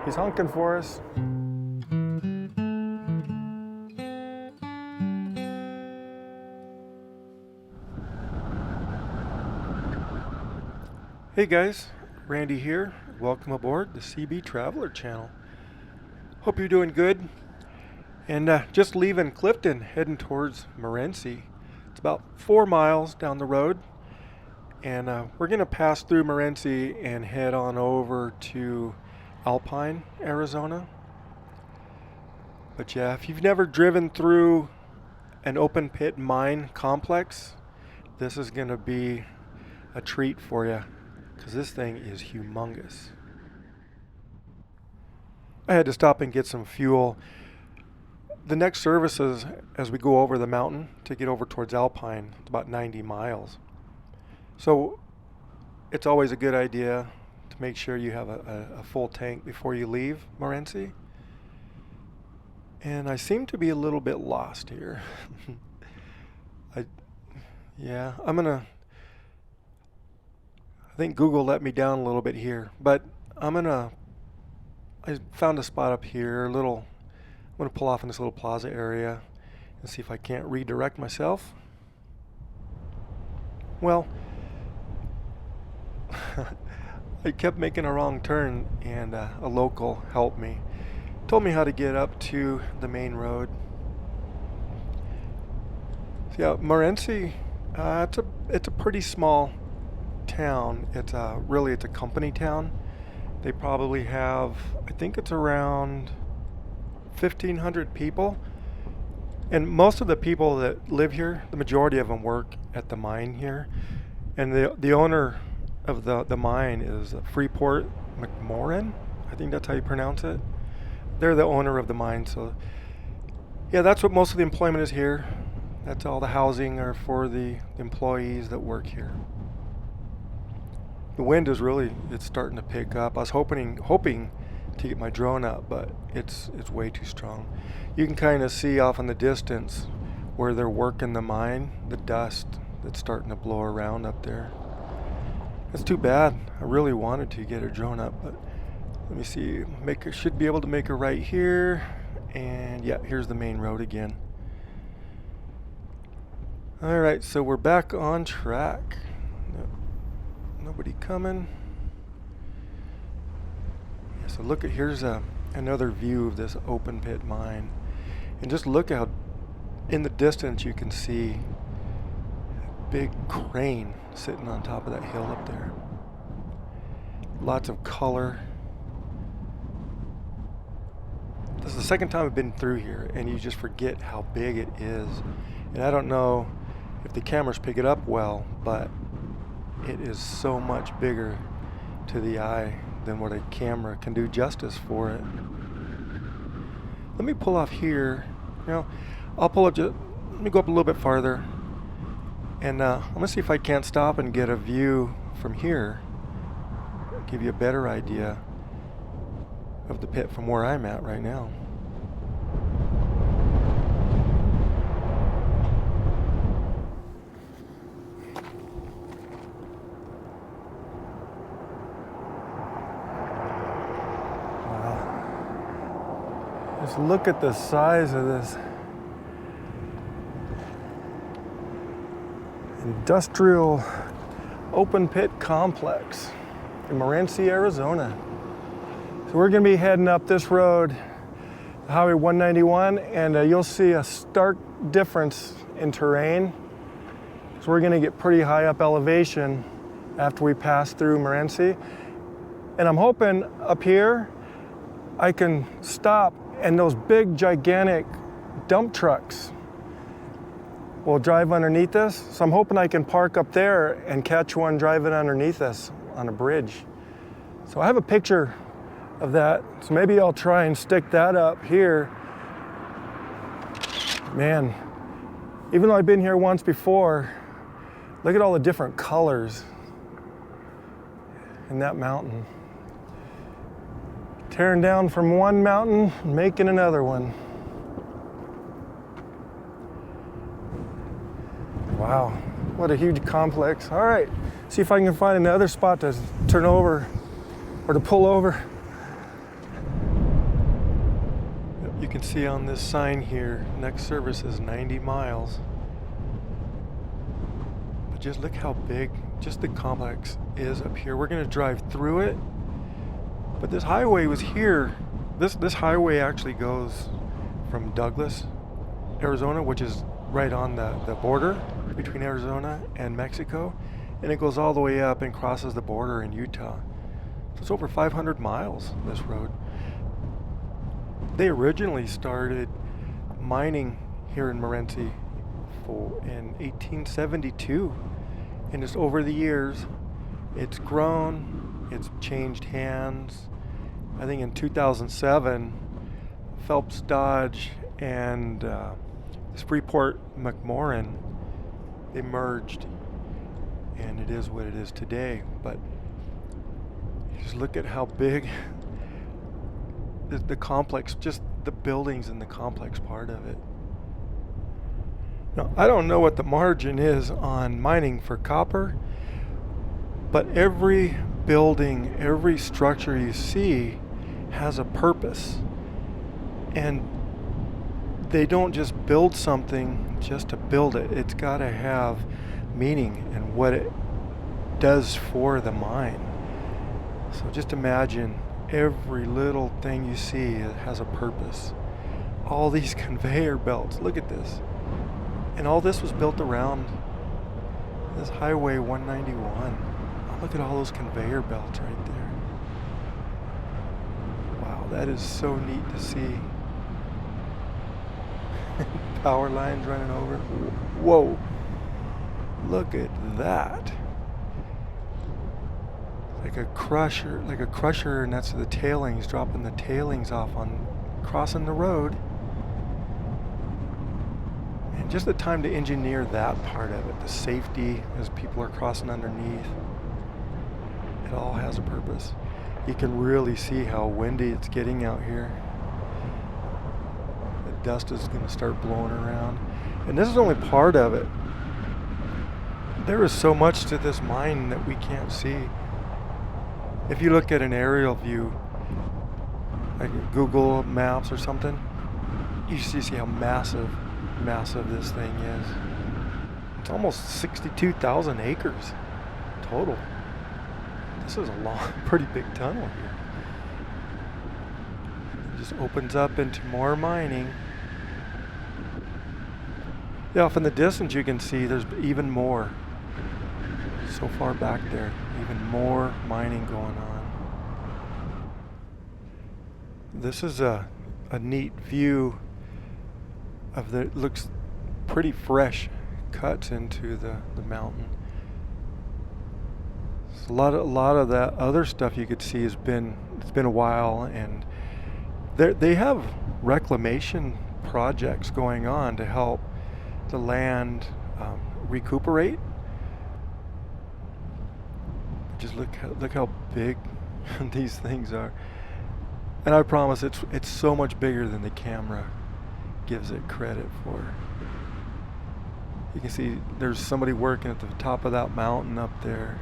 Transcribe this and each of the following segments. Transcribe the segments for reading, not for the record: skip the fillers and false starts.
He's honking for us. Hey guys, Randy here. Welcome aboard the CB Traveler channel. Hope you're doing good. And just leaving Clifton, heading towards Morenci. It's about 4 miles down the road. And we're going to pass through Morenci and head on over to Alpine, Arizona. But yeah, if you've never driven through an open pit mine complex, this is going to be a treat for you, because this thing is humongous. I had to stop and get some fuel. The next service is as we go over the mountain to get over towards Alpine. It's about 90 miles. So it's always a good idea to make sure you have a full tank before you leave Morenci. And I seem to be a little bit lost here. I think Google let me down a little bit here, but I found a spot up here, I'm gonna pull off in this little plaza area and see if I can't redirect myself. Well, I kept making a wrong turn, and a local helped me. Told me how to get up to the main road. So yeah, Morenci, it's a pretty small town. It's a company town. They probably have, I think it's around 1,500 people. And most of the people that live here, the majority of them work at the mine here. And the owner of the mine is Freeport McMoran. I think that's how you pronounce it. They're the owner of the mine. So yeah, that's what most of the employment is here. That's all the housing are for the employees that work here. The wind is it's starting to pick up. I was hoping to get my drone up, but it's way too strong. You can kind of see off in the distance where they're working the mine, the dust that's starting to blow around up there. It's too bad. I really wanted to get a drone up, but let me see. Should be able to make a right here, and yeah, here's the main road again. All right, so we're back on track. Nobody coming. Yeah, so look here's another view of this open pit mine, and just look how in the distance you can see a big crane sitting on top of that hill up there. Lots of color. This is the second time I've been through here, and you just forget how big it is. And I don't know if the cameras pick it up well, but it is so much bigger to the eye than what a camera can do justice for it. Let me pull off here. I'll pull up let me go up a little bit farther, and I'm gonna see if I can't stop and get a view from here. Give you a better idea of the pit from where I'm at right now. Just look at the size of this industrial open pit complex in Morenci, Arizona. So we're going to be heading up this road, Highway 191, and you'll see a stark difference in terrain. So we're going to get pretty high up elevation after we pass through Morenci. And I'm hoping up here I can stop, and those big, gigantic dump trucks will drive underneath us. So I'm hoping I can park up there and catch one driving underneath us on a bridge. So I have a picture of that. So maybe I'll try and stick that up here. Man, even though I've been here once before, look at all the different colors in that mountain. Tearing down from one mountain, making another one. Wow, what a huge complex. All right, see if I can find another spot to turn over or to pull over. can see on this sign here, next service is 90 miles. But just look how big just the complex is up here. We're gonna drive through it, but this highway was here. This highway actually goes from Douglas, Arizona, which is right on the border between Arizona and Mexico, and it goes all the way up and crosses the border in Utah. So it's over 500 miles, this road. They originally started mining here in Morenci in 1872, and just over the years it's grown, it's changed hands. I think in 2007 Phelps Dodge and Freeport McMoran, they merged, and it is what it is today. But just look at how big the complex, just the buildings in the complex part of it. Now, I don't know what the margin is on mining for copper, but every building, every structure you see has a purpose. And they don't just build something just to build it. It's got to have meaning and what it does for the mine. So just imagine every little thing you see has a purpose. All these conveyor belts, look at this. And all this was built around this Highway 191. Oh, look at all those conveyor belts right there. Wow, that is so neat to see. Power lines running over. Whoa, look at that. Like a crusher, and that's the tailings, dropping the tailings off on crossing the road. And just the time to engineer that part of it, the safety as people are crossing underneath. It all has a purpose. You can really see how windy it's getting out here. The dust is going to start blowing around. And this is only part of it. There is so much to this mine that we can't see. If you look at an aerial view, like Google Maps or something, you see how massive this thing is. It's almost 62,000 acres total. This is a long, pretty big tunnel here. It just opens up into more mining. Yeah, off in the distance you can see there's even more. So far back there, even more mining going on. This is a neat view of the, looks pretty fresh cuts into the mountain. So a lot of that other stuff you could see it's been a while, and they have reclamation projects going on to help the land recuperate. Just look how big these things are, and I promise it's so much bigger than the camera gives it credit for. You can see there's somebody working at the top of that mountain up there.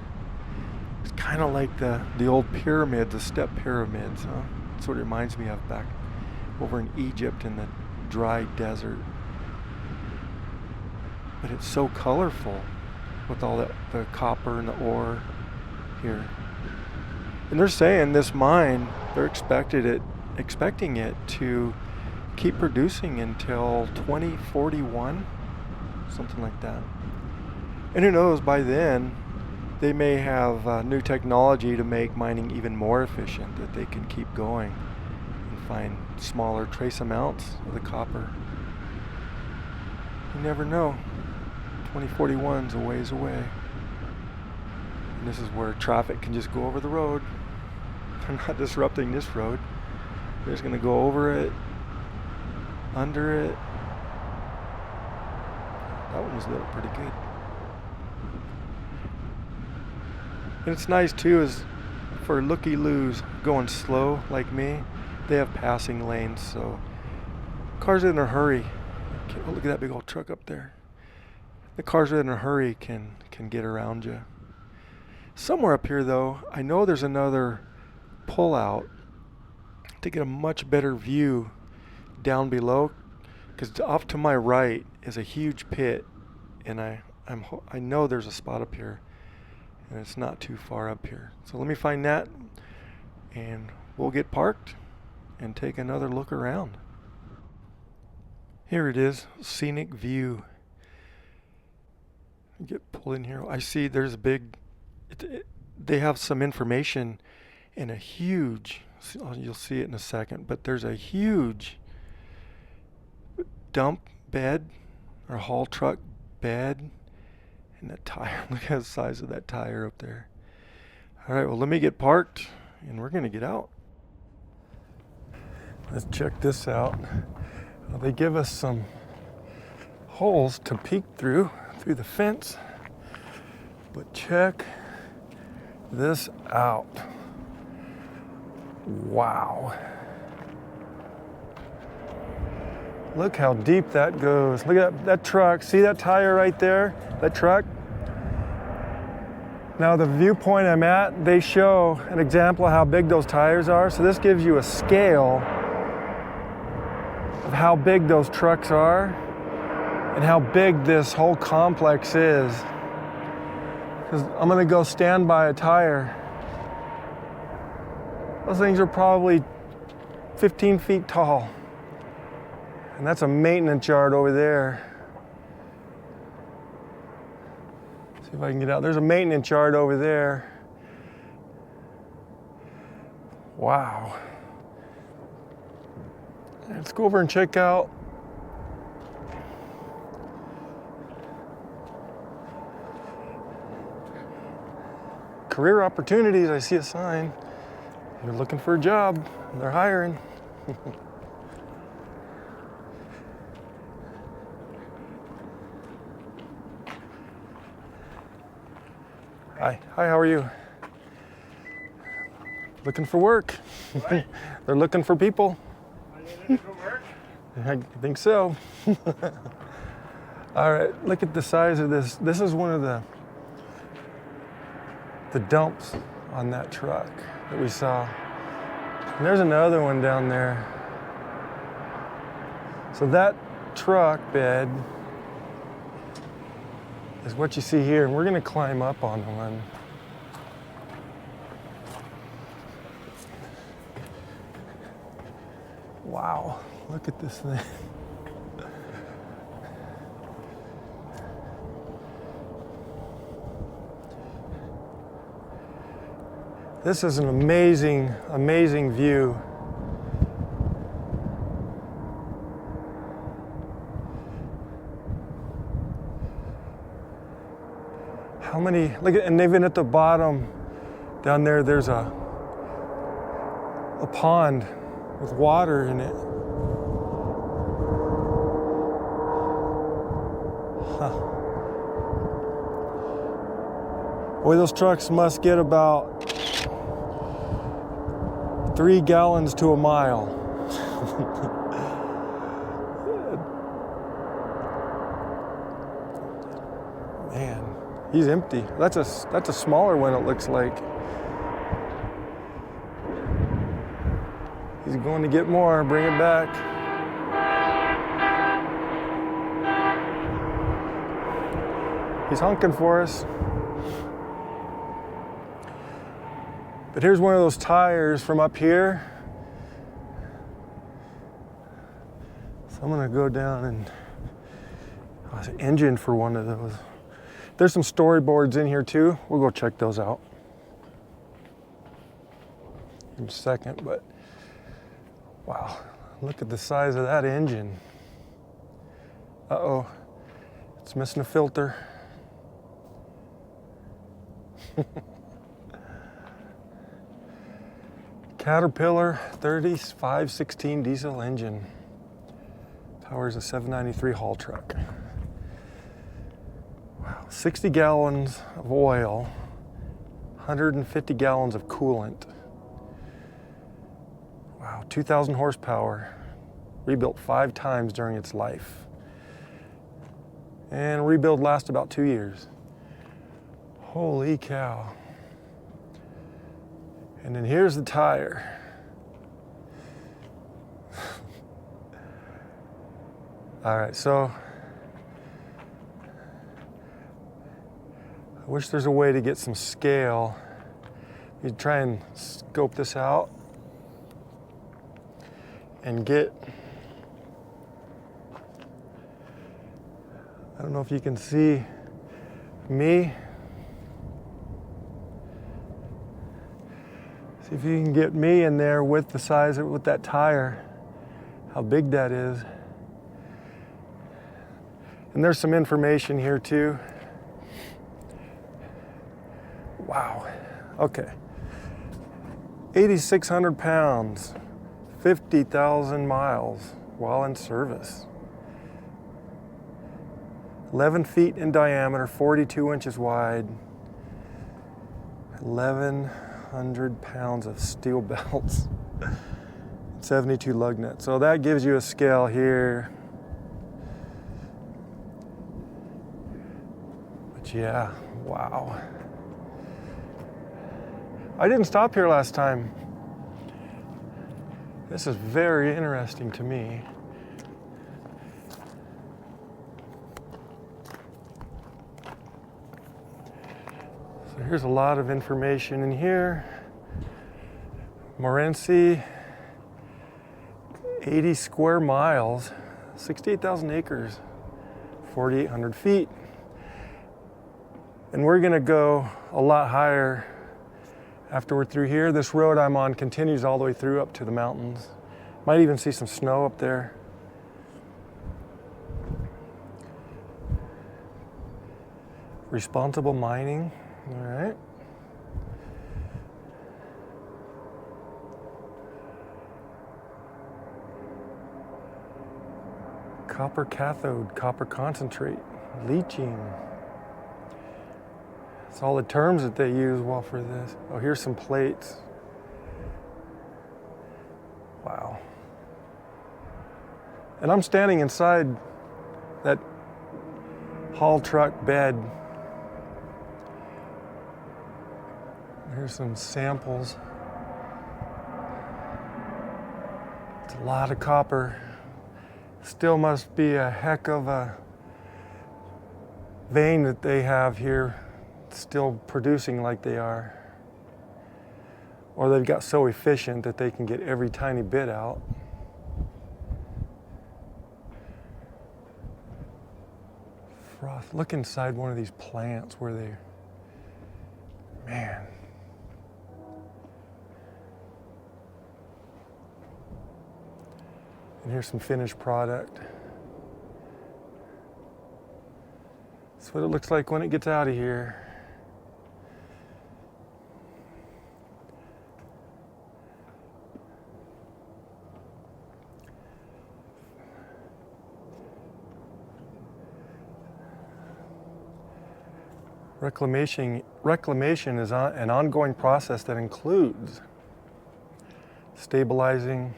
It's kind of like the old pyramids, the step pyramids. Huh? That's what it reminds me of back over in Egypt in the dry desert. But it's so colorful with all the copper and the ore here. And they're saying this mine, they're expecting it to keep producing until 2041, something like that. And who knows, by then they may have new technology to make mining even more efficient, that they can keep going and find smaller trace amounts of the copper. You never know. 2041's a ways away. And this is where traffic can just go over the road. They're not disrupting this road. They're just going to go over it, under it. That one was lit pretty good. And it's nice too, is for looky-loos going slow like me, they have passing lanes, so cars in a hurry. Oh, look at that big old truck up there. The cars in a hurry can get around you. Somewhere up here though, I know there's another pull out to get a much better view down below, because off to my right is a huge pit, and I know there's a spot up here, and it's not too far up here. So let me find that, and we'll get parked and take another look around. Here it is, scenic view. Get pulled in here. I see there's a big, they have some information in a huge, you'll see it in a second, but there's a huge dump bed or haul truck bed, and that tire, look at the size of that tire up there. All right, well, let me get parked and we're gonna get out. Let's check this out. They give us some holes to peek through the fence, but check this out. Wow. Look how deep that goes. Look at that truck. See that tire right there? That truck? Now the viewpoint I'm at, they show an example of how big those tires are. So this gives you a scale of how big those trucks are and how big this whole complex is. Because I'm gonna go stand by a tire. Those things are probably 15 feet tall. And that's a maintenance yard over there. See if I can get out. There's a maintenance yard over there. Wow. Let's go over and check out career opportunities. I see a sign. You're looking for a job. They're hiring. Hi, how are you? Looking for work. They're looking for people. Are you looking for work? I think so. All right, look at the size of this. This is one of the dumps on that truck that we saw. And there's another one down there. So that truck bed is what you see here, and we're gonna climb up on one. Wow, look at this thing. This is an amazing, amazing view. How many, look at, and even at the bottom down there, there's a pond with water in it. Huh. Boy, those trucks must get about 3 gallons to a mile. Man, he's empty. That's a smaller one, it looks like. He's going to get more, bring it back. He's honking for us. But here's one of those tires from up here. So I'm gonna go down and, there's an engine for one of those. There's some storyboards in here too. We'll go check those out in a second, but wow, look at the size of that engine. Uh-oh, it's missing a filter. Caterpillar 3516 diesel engine. Powers a 793 haul truck. Wow, 60 gallons of oil, 150 gallons of coolant. Wow, 2,000 horsepower. Rebuilt 5 times during its life. And rebuild lasts about 2 years. Holy cow. And then here's the tire. All right, so I wish there's a way to get some scale. You try and scope this out and get, I don't know if you can see me. See if you can get me in there with the size of, with that tire, how big that is. And there's some information here too. Wow, okay. 8,600 pounds, 50,000 miles while in service. 11 feet in diameter, 42 inches wide, 1,100 pounds of steel belts, 72 lug nuts. So that gives you a scale here. But yeah, wow. I didn't stop here last time. This is very interesting to me. So here's a lot of information in here. Morenci, 80 square miles, 68,000 acres, 4,800 feet. And we're gonna go a lot higher after we're through here. This road I'm on continues all the way through up to the mountains. Might even see some snow up there. Responsible mining, all right. Copper cathode, copper concentrate, leaching. It's all the terms that they use well for this. Oh, here's some plates. Wow. And I'm standing inside that haul truck bed. Here's some samples. It's a lot of copper. Still must be a heck of a vein that they have here, still producing like they are. Or they've got so efficient that they can get every tiny bit out. Froth. Look inside one of these plants where they, man. And here's some finished product. That's what it looks like when it gets out of here. Reclamation is an ongoing process that includes stabilizing,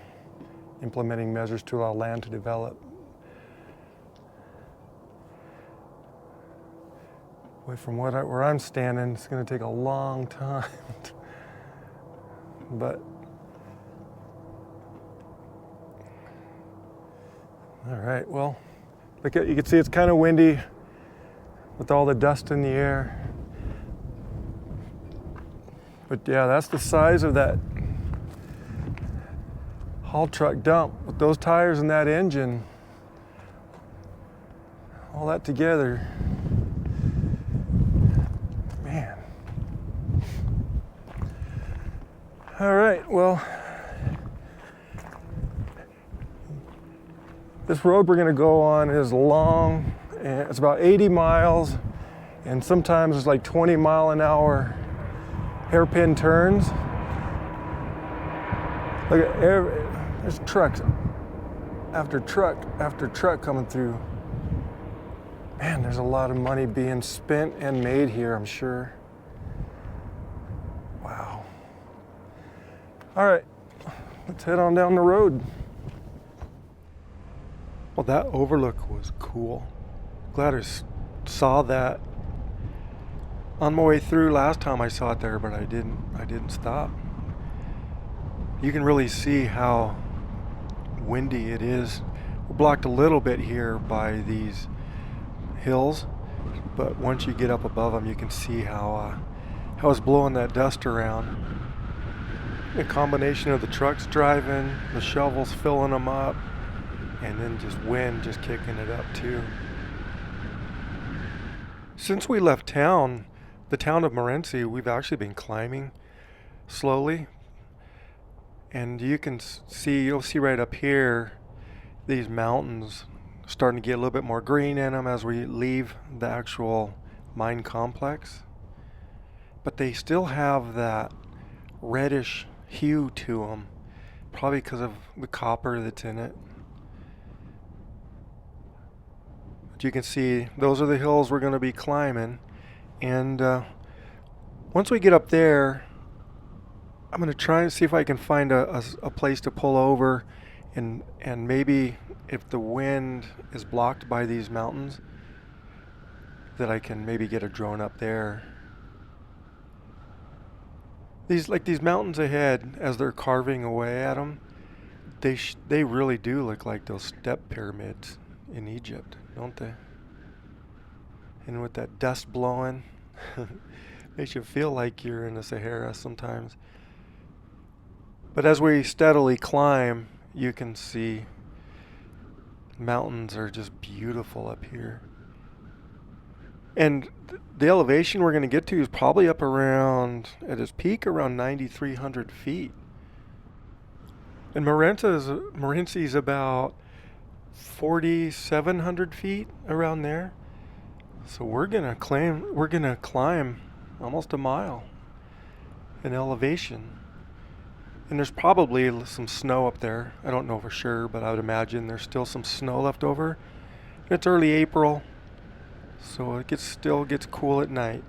implementing measures to allow land to develop. Away from where I'm standing, it's going to take a long time. But all right, well, look at, you can see it's kind of windy with all the dust in the air. But yeah, that's the size of that haul truck dump with those tires and that engine. All that together. Man. All right, well, this road we're gonna go on is long, and it's about 80 miles, and sometimes it's like 20-mile-an-hour hairpin turns. Look at there's trucks after truck after truck coming through. Man, there's a lot of money being spent and made here, I'm sure. Wow. All right, let's head on down the road. Well, that overlook was cool. Glad I saw that on my way through last time I saw it there, but I didn't stop. You can really see how windy it is We're blocked a little bit here by these hills, but once you get up above them, you can see how it's blowing that dust around. A combination of the trucks driving, the shovels filling them up, and then just wind just kicking it up too. Since we left town, the town of Morenci, we've actually been climbing slowly. And you'll see right up here, these mountains starting to get a little bit more green in them as we leave the actual mine complex. But they still have that reddish hue to them, probably because of the copper that's in it. But you can see those are the hills we're going to be climbing. And once we get up there, I'm going to try and see if I can find a place to pull over, and maybe if the wind is blocked by these mountains, that I can maybe get a drone up there. These mountains ahead, as they're carving away at them, they really do look like those step pyramids in Egypt, don't they? And with that dust blowing, makes you feel like you're in the Sahara sometimes. But as we steadily climb, you can see mountains are just beautiful up here. And the elevation we're going to get to is probably up around, at its peak, around 9,300 feet. And Morenci is about 4,700 feet, around there. So we're going to climb almost a mile in elevation. And there's probably some snow up there. I don't know for sure, but I would imagine there's still some snow left over. It's early April, so it still gets cool at night.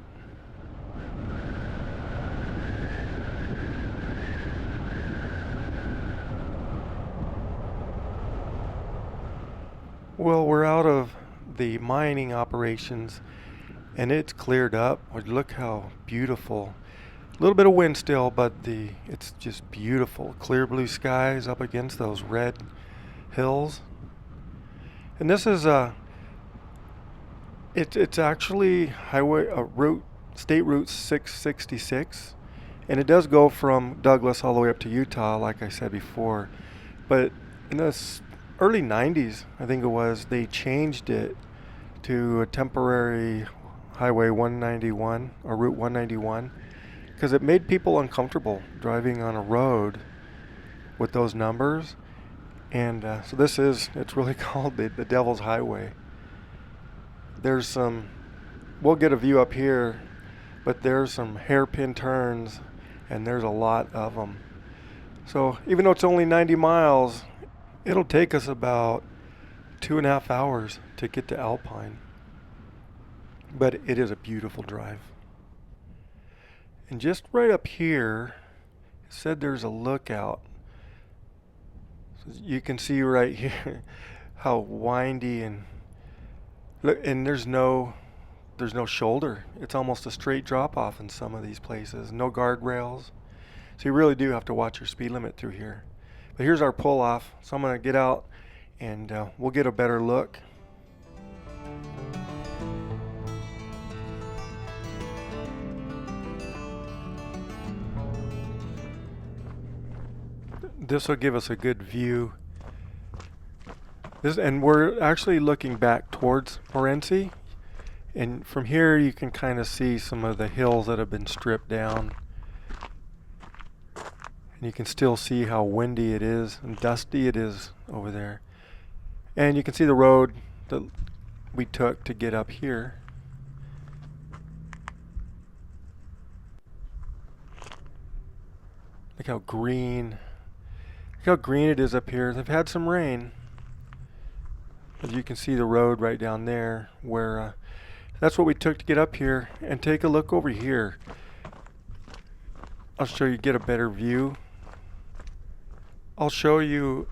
Well, we're out of the mining operations, and it's cleared up. Look how beautiful. A little bit of wind still, but it's just beautiful. Clear blue skies up against those red hills. And this is it's actually State Route 666, and it does go from Douglas all the way up to Utah, like I said before. But in the early 90s, I think it was, they changed it to a temporary Highway 191 or Route 191. Because it made people uncomfortable driving on a road with those numbers. And so it's really called the Devil's Highway. We'll get a view up here, but there's some hairpin turns, and there's a lot of them. So even though it's only 90 miles, it'll take us about 2.5 hours to get to Alpine. But it is a beautiful drive. And just right up here, it said there's a lookout. So you can see right here how windy and there's no shoulder. It's almost a straight drop off in some of these places. No guardrails. So you really do have to watch your speed limit through here. But here's our pull off. So I'm going to get out and we'll get a better look. This will give us a good view. And we're actually looking back towards Morenci, and from here you can kind of see some of the hills that have been stripped down, and you can still see how windy it is and dusty it is over there. And you can see the road that we took to get up here. Look how green it is up here. They've had some rain. As you can see the road right down there, where that's what we took to get up here. And take a look over here. I'll show you, get a better view. I'll show you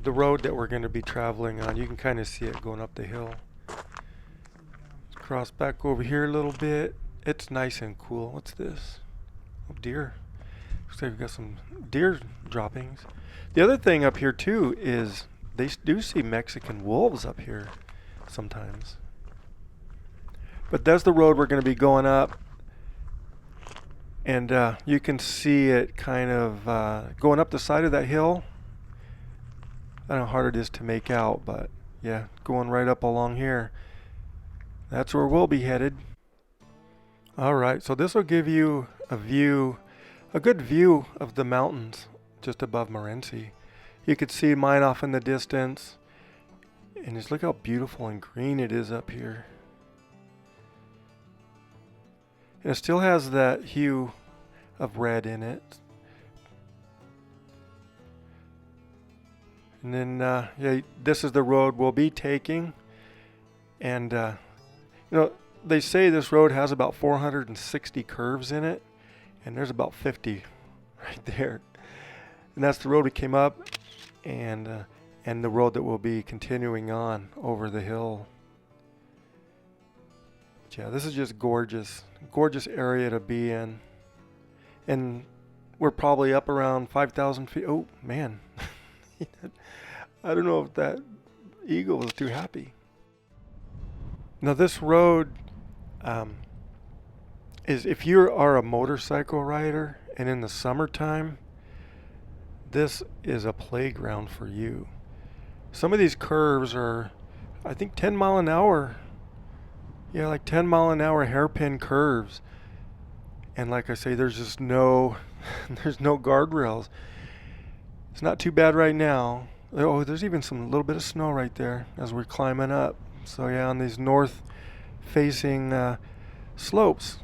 the road that we're going to be traveling on. You can kind of see it going up the hill. Let's cross back over here a little bit. It's nice and cool. What's this? Oh, deer. Looks like we've got some deer droppings. The other thing up here too is they do see Mexican wolves up here sometimes. But that's the road we're going to be going up. And you can see it kind of going up the side of that hill. I don't know how hard it is to make out, but yeah, going right up along here. That's where we'll be headed. All right, so this will give you a good view of the mountains just above Morenci. You could see mine off in the distance. And just look how beautiful and green it is up here. And it still has that hue of red in it. And then, yeah, this is the road we'll be taking. And, they say this road has about 460 curves in it. And there's about 50 right there. And that's the road we came up. And the road that we'll be continuing on over the hill. But yeah, this is just gorgeous area to be in. And we're probably up around 5,000 feet. Oh, man. I don't know if that eagle was too happy. Now this road is, if you are a motorcycle rider and in the summertime, this is a playground for you. Some of these curves are, I think, 10 mile an hour. Yeah, like 10 mile an hour hairpin curves. And like I say, there's just there's no guardrails. It's not too bad right now. Oh, there's even some little bit of snow right there as we're climbing up. So yeah, on these north facing slopes,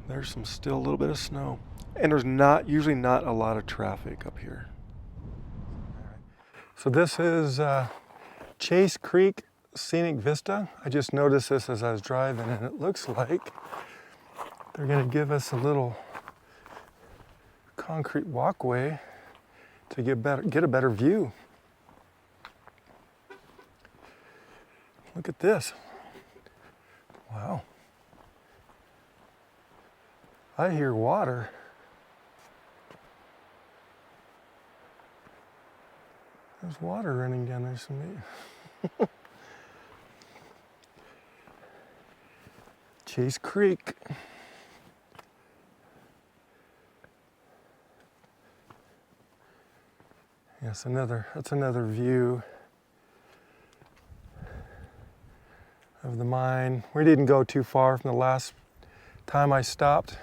there's still a little bit of snow. And there's usually not a lot of traffic up here. So this is Chase Creek Scenic Vista. I just noticed this as I was driving, and it looks like they're going to give us a little concrete walkway to get a better view. Look at this. Wow. I hear water. There's water running down there somewhere. Chase Creek. Yes, that's another view of the mine. We didn't go too far from the last time I stopped.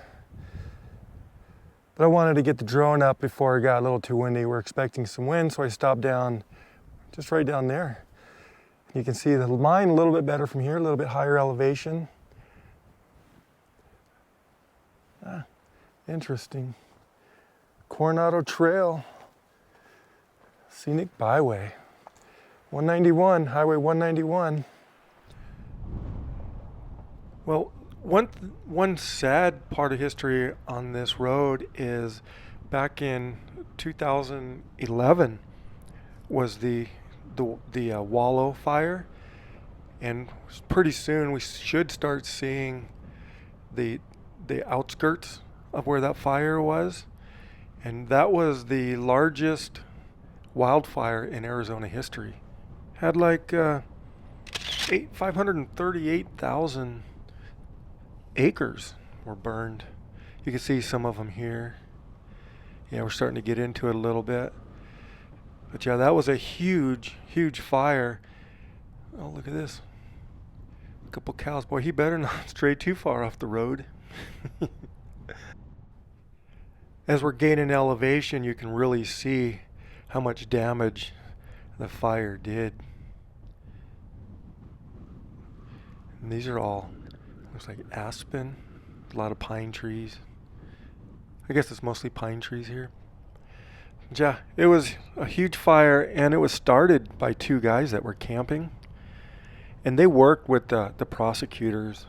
But I wanted to get the drone up before it got a little too windy. We're expecting some wind, so I stopped down, just right down there. You can see the mine a little bit better from here, a little bit higher elevation. Interesting. Coronado Trail, scenic byway. 191, Highway 191. Well, one sad part of history on this road is back in 2011 was the Wallows Fire, and pretty soon we should start seeing the outskirts of where that fire was, and that was the largest wildfire in Arizona history. Had like 538,000 acres were burned. You can see some of them here. Yeah, we're starting to get into it a little bit. But yeah, that was a huge fire. Oh, look at this. A couple cows. Boy, he better not stray too far off the road. As we're gaining elevation, you can really see how much damage the fire did. And these are all, looks like aspen, a lot of pine trees. I guess it's mostly pine trees here. Yeah, it was a huge fire, and it was started by two guys that were camping. And they worked with the prosecutors,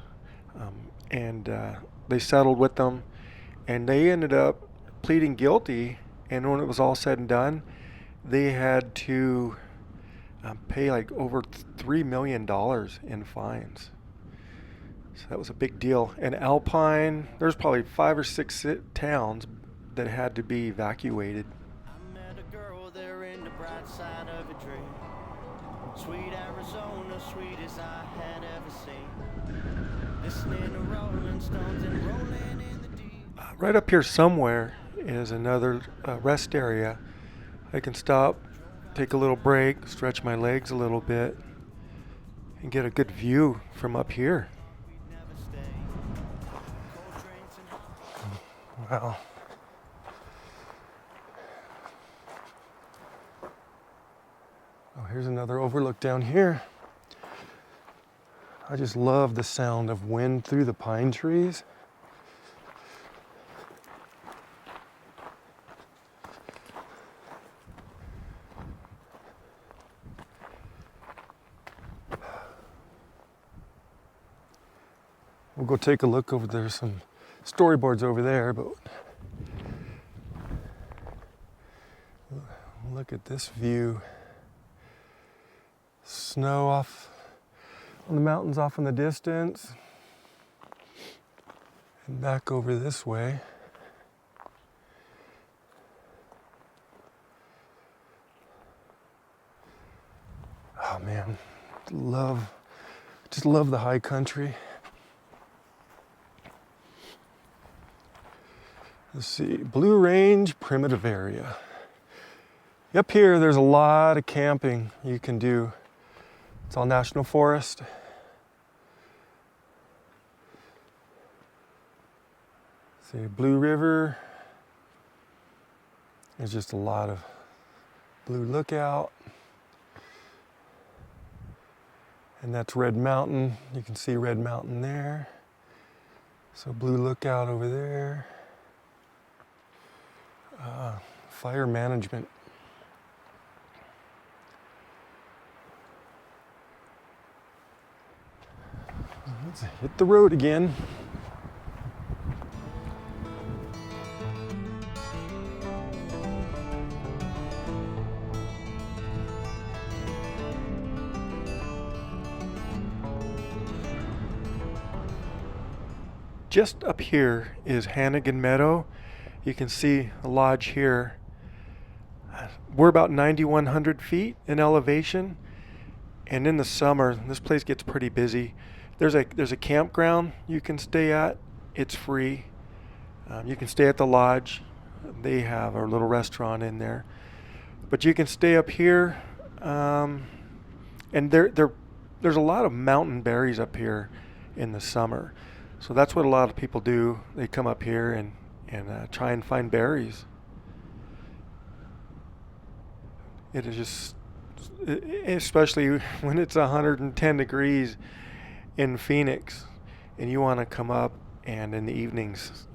and they settled with them, and they ended up pleading guilty. And when it was all said and done, they had to pay like over $3 million in fines. So that was a big deal. And Alpine, there's probably 5 or 6 towns that had to be evacuated. I met a girl there in Nebraska. sweetest I had ever seen. Listening to Rolling Stones and rolling in the deep. Right up here somewhere is another rest area. I can stop, take a little break, stretch my legs a little bit, and get a good view from up here. We'd never stay. Cold drinks and hot. Wow. Oh, here's another overlook down here. I just love the sound of wind through the pine trees. We'll go take a look over there. Some storyboards over there, but look at this view. Snow off on the mountains off in the distance. And back over this way. Oh man, just love the high country. Let's see, Blue Range Primitive Area. Up here, there's a lot of camping you can do. It's all National Forest. See, Blue River. There's just a lot of Blue Lookout. And that's Red Mountain. You can see Red Mountain there. So Blue Lookout over there. Fire management. Let's hit the road again. Just up here is Hanigan Meadow. You can see a lodge here. We're about 9,100 feet in elevation, and in the summer, this place gets pretty busy. There's a campground you can stay at. It's free. You can stay at the lodge. They have a little restaurant in there, but you can stay up here. And there's a lot of mountain berries up here in the summer, so that's what a lot of people do. They come up here and try and find berries. It is just, especially when it's 110 degrees in Phoenix and you want to come up, and in the evenings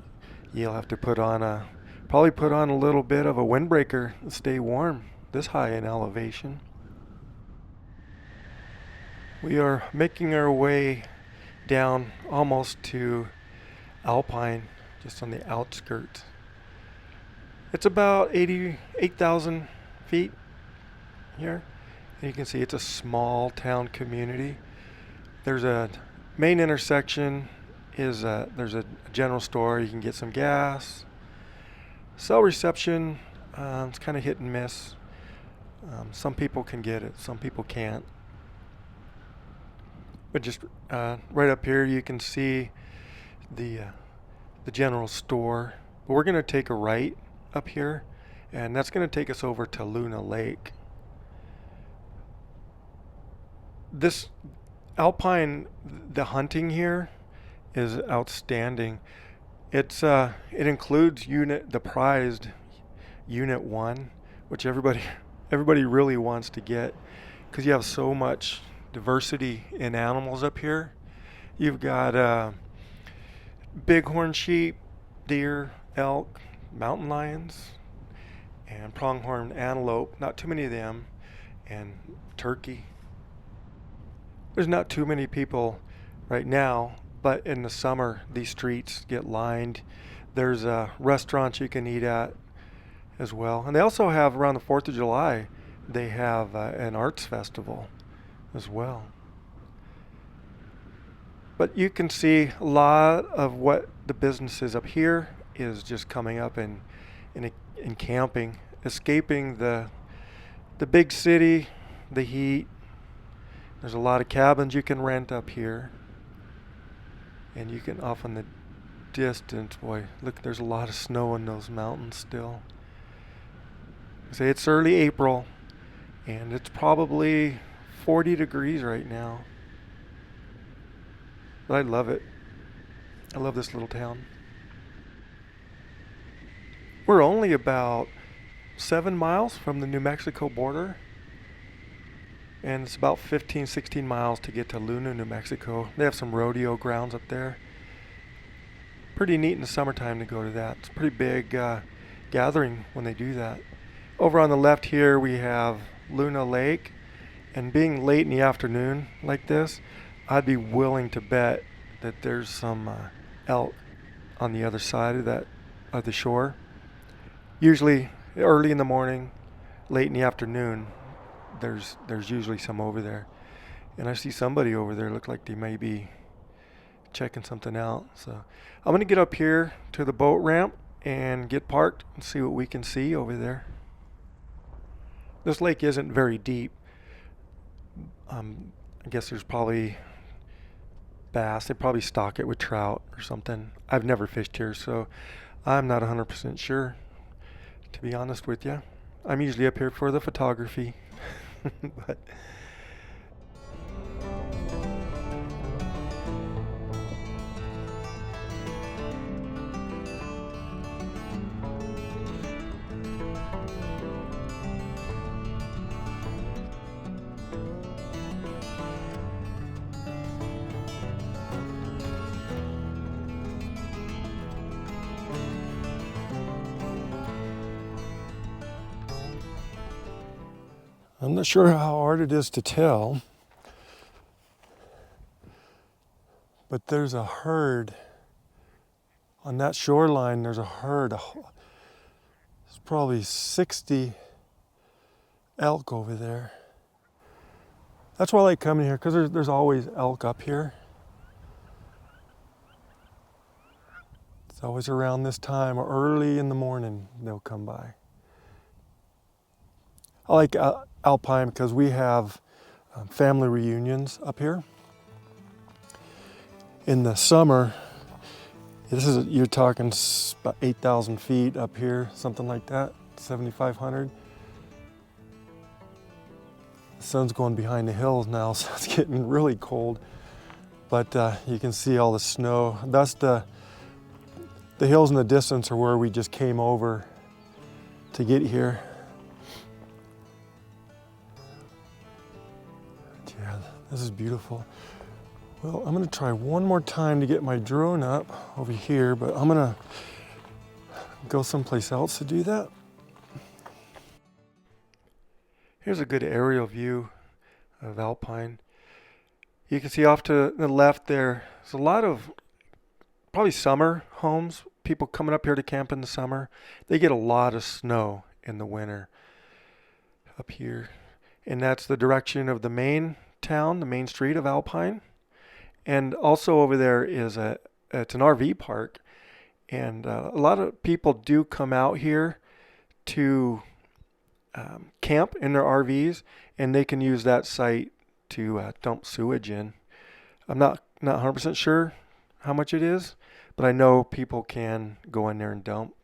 you'll have to probably put on a little bit of a windbreaker to stay warm this high in elevation. We are making our way down almost to Alpine, just on the outskirts. It's about 88,000 feet here. And you can see it's a small town community. There's a main intersection. There's a general store. You can get some gas. Cell reception, it's kind of hit and miss. Some people can get it, some people can't. But just right up here, you can see the general store. But we're going to take a right up here, and that's going to take us over to Luna Lake. This Alpine, the hunting here is outstanding. It includes the prized Unit 1, which everybody really wants to get, because you have so much diversity in animals up here. You've got bighorn sheep, deer, elk, mountain lions, and pronghorn antelope. Not too many of them, and turkey. There's not too many people right now, but in the summer these streets get lined. There's restaurants you can eat at as well, and they also have, around the 4th of July, they have an arts festival as well. But you can see a lot of what the businesses up here is just coming up in camping, escaping the big city, the heat, There's a lot of cabins you can rent up here. And you can, off in the distance, boy, look, there's a lot of snow in those mountains still. Say it's early April, and it's probably 40 degrees right now. But I love it. I love this little town. We're only about 7 miles from the New Mexico border. And it's about 15, 16 miles to get to Luna, New Mexico. They have some rodeo grounds up there. Pretty neat in the summertime to go to that. It's a pretty big gathering when they do that. Over on the left here we have Luna Lake. And being late in the afternoon like this, I'd be willing to bet that there's some elk on the other side of the shore. Usually early in the morning, late in the afternoon, there's usually some over there. And I see somebody over there look like they may be checking something out. So I'm going to get up here to the boat ramp and get parked and see what we can see over there. This lake isn't very deep. I guess there's probably bass. They probably stock it with trout or something. I've never fished here, so I'm not 100% sure, to be honest with you. I'm usually up here for the photography. But I'm not sure how hard it is to tell, but there's a herd on that shoreline. There's a herd. There's probably 60 elk over there. That's why I like coming here, because there's always elk up here. It's always around this time or early in the morning they'll come by. I like Alpine because we have family reunions up here. In the summer, you're talking about 8,000 feet up here, something like that, 7,500. The sun's going behind the hills now, so it's getting really cold. But you can see all the snow. That's the hills in the distance are where we just came over to get here. Yeah, this is beautiful. Well, I'm gonna try one more time to get my drone up over here, but I'm gonna go someplace else to do that. Here's a good aerial view of Alpine. You can see off to the left there's a lot of probably summer homes, people coming up here to camp in the summer. They get a lot of snow in the winter up here. And that's the direction of the main town, the main street of Alpine. And also over there is it's an RV park. And a lot of people do come out here to camp in their RVs, and they can use that site to dump sewage in. I'm not 100% sure how much it is, but I know people can go in there and dump.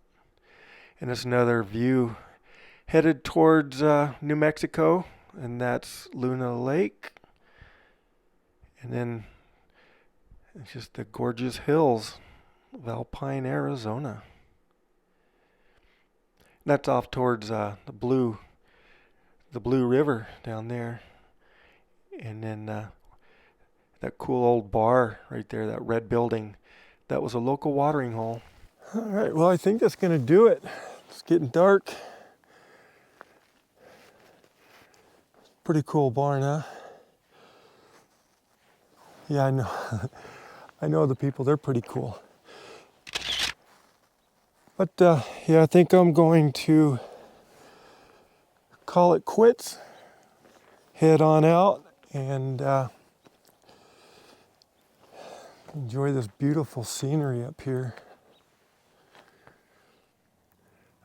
And there's another view headed towards New Mexico, and that's Luna Lake. And then it's just the gorgeous hills of Alpine, Arizona. And that's off towards the Blue River down there. And then that cool old bar right there, that red building, that was a local watering hole. All right, well, I think that's going to do it. It's getting dark. Pretty cool barn, huh? Yeah, I know. I know the people, they're pretty cool. But yeah, I think I'm going to call it quits, head on out, and enjoy this beautiful scenery up here.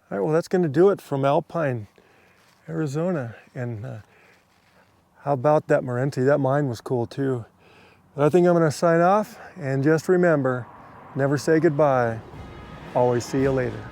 All right, well, that's going to do it from Alpine, Arizona. And How about that Morenci? That mine was cool too. But I think I'm gonna sign off, and just remember, never say goodbye, always see you later.